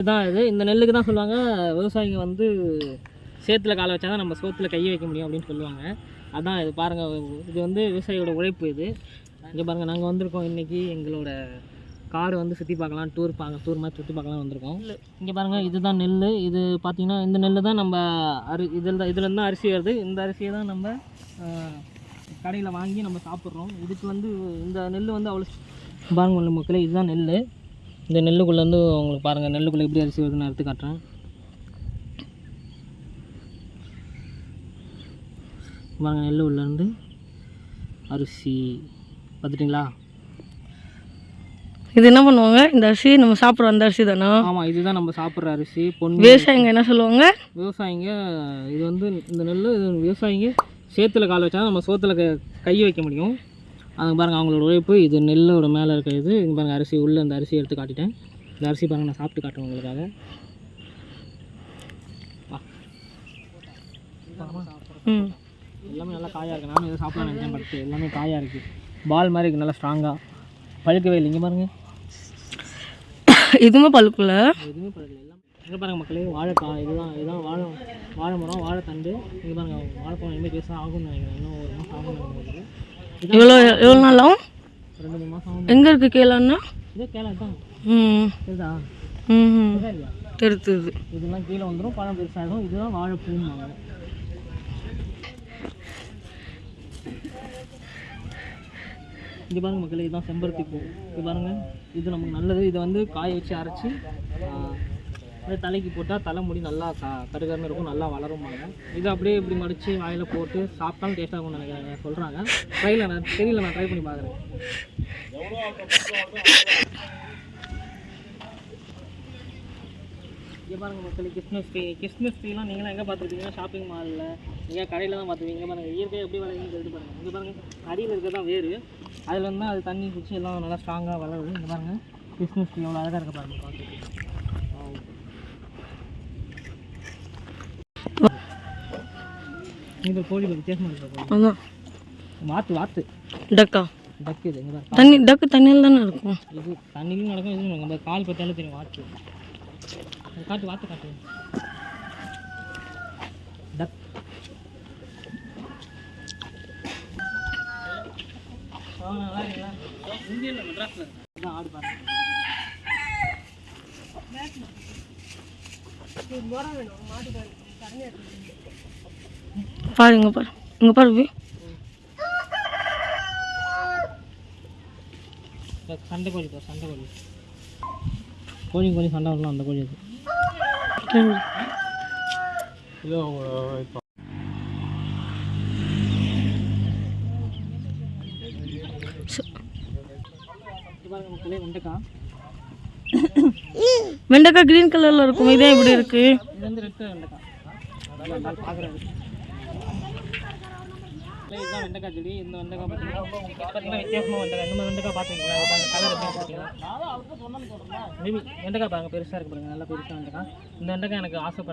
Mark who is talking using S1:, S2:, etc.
S1: இதுதான் இது. இந்த நெல்லுக்கு தான் சொல்லுவாங்க விவசாயிங்க வந்து சேத்துல காலை வச்சா தான் நம்ம சோத்தில் கையை வைக்க முடியும் அப்படின்னு சொல்லுவாங்க. அதான் இது பாருங்கள், இது வந்து விவசாயியோட உழைப்பு. இது இங்கே பாருங்கள், நாங்கள் வந்திருக்கோம் இன்றைக்கி எங்களோட காடு வந்து சுற்றி பார்க்கலாம், டூர் மாதிரி சுற்றி பார்க்கலாம் வந்திருக்கோம். இங்கே பாருங்கள், இதுதான் நெல். இது பார்த்திங்கன்னா இந்த நெல் தான் நம்ம இதுலேருந்து அரிசி வருது. இந்த அரிசியை தான் நம்ம கடையில் வாங்கி நம்ம சாப்பிட்றோம். இதுக்கு வந்து இந்த நெல் வந்து அவ்வளோ பாருங்கள் மக்களே, இதுதான் நெல். இந்த நெல்லுக்குள்ளே வந்து உங்களுக்கு பாருங்கள், நெல்லுக்குள்ளே எப்படி அரிசி வருதுன்னு எடுத்து காட்டுறேன். பாருங்கள், நெல் உள்ளேருந்து அரிசி பார்த்துட்டிங்களா?
S2: இது என்ன பண்ணுவாங்க? இந்த அரிசி நம்ம சாப்பிட்ற அந்த அரிசி தானே?
S1: ஆமாம், இதுதான் நம்ம சாப்பிட்ற அரிசி.
S2: விவசாயிங்க என்ன சொல்லுவாங்க?
S1: விவசாயிங்க இது வந்து இந்த நெல் விவசாயிங்க சேத்துல கால் வச்சா நம்ம சோத்தில் கை வைக்க முடியும். அது பாருங்கள் அவங்களோட உழைப்பு. இது நெல்லோட மேலே இருக்க இது. இங்கே பாருங்கள் அரிசி உள்ளே, அந்த அரிசி எடுத்து காட்டிட்டேன். இந்த அரிசி பாருங்கள், நான் சாப்பிட்டு காட்டுறேன் உங்களுக்காக. எல்லாமே நல்லா காயாக இருக்குது. நானும் எதுவும் சாப்பிட நினைச்சேன், பட் எல்லாமே காயாக இருக்குது. பால் மாதிரி இருக்குது, நல்லா ஸ்ட்ராங்காக. பழுக்கவே இல்லை. இங்கே பாருங்கள்,
S2: எதுவுமே பழுக்கல,
S1: எதுவுமே பழுக்கல. எல்லாம் இங்கே பாருங்கள் மக்களே, வாழைக்காய். இதுதான் வாழை மரம், வாழைத்தண்டு. இங்கே பாருங்கள், வாழைப்பழம் இனிமேல் பேச ஆகும்னு நினைக்கிறேன். இன்னும் ஒரு மாதம் ஆகும்னு நினைக்கிறேன்.
S2: எவ்வளோ நாள் ஆகும்?
S1: 2-3 மாதம் ஆகும்.
S2: எங்கே இருக்குது கேளான்னா?
S1: இதே கேளா தான். சரிதா?
S2: தெரியுது.
S1: இதெல்லாம் கீழே வந்துடும், பழம் பெருசாகும். இதுதான் வாழைப்பூன்னு. இங்கே பாருங்கள் மக்களே, இதுதான் செம்பருத்தி பூ. இது பாருங்கள், இது நமக்கு நல்லது. இதை வந்து காய வச்சு அரைச்சி தலைக்கு போட்டால் தலைமுடி நல்லா கருகருன்னு இருக்கும், நல்லா வளருமாங்க. இது அப்படியே இப்படி மடித்து வாயில் போட்டு சாப்பிட்டாலும் டேஸ்ட்டாக இருக்கும்னு நினைக்கிறாங்க, சொல்கிறாங்க. நான் தெரியல, நான் ட்ரை பண்ணி பார்க்குறேன். இங்கே பாருங்கள் மக்களே, கிறிஸ்மஸ் ட்ரீலாம் நீங்களாம் எங்கே பார்த்துருக்கீங்கன்னா ஷாப்பிங் மாலில், எங்கே கடையில் தான் பார்த்துருக்கீங்க. பாருங்கள், இயற்கையாக எப்படி வளருதுன்னு சொல்லிட்டு பாருங்கள். இங்கே பாருங்கள், அடியில் இருக்கிறது தான் வேறு. அதில் வந்து அது தண்ணி குடிச்சு எல்லாம் நல்லா ஸ்ட்ராங்காக வளருது. இங்கே பாருங்கள், கிறிஸ்மஸ் ட்ரீ எவ்வளோ அழகாக இருக்க பாருங்கள் பார்த்துட்டு. இந்த கோழி வித்தியாசமாக இருக்கும். வாத்து டக்கு. இது இங்கே பாருங்க,
S2: டக்கு தண்ணியில் தானே இருக்கும்.
S1: இது தண்ணியிலும் நடக்கும், இது நம்ம கால் பட்டாலும் தெரியும். வாத்து காட்டு. டக். நல்லா இருக்குங்களா? இந்தியாவில் மெட்ராஸில் அதான் ஆடு பாருங்க.
S2: இங்கே பாரு
S1: சண்டை கோழி. கோழி சண்டை வரலாம், அந்த கோழி அது.
S2: வெண்டைக்காய் கிரீன் கலரில் இருக்கும். இதே இப்படி இருக்கு.
S1: இது வந்து ரெட் வெண்டைக்காய். பார்க்குறது இதுதான் வெண்டைக்காய் செடி. இந்த வெண்டைக்காய் பார்த்தீங்கன்னா வித்தியாசமாக வெண்டைக்காய். இந்த மாதிரி வெண்டைக்காய் பார்த்துருக்கீங்களா? கலர் எப்படி பார்த்தீங்கன்னா மேபி வெண்டைக்காய் பாருங்கள், பெருசாக இருக்கு பாருங்கள், நல்லா பெருசாக வெண்டைக்காய். இந்த வெண்டைக்காய் எனக்கு ஆசைப்பட்டேன்.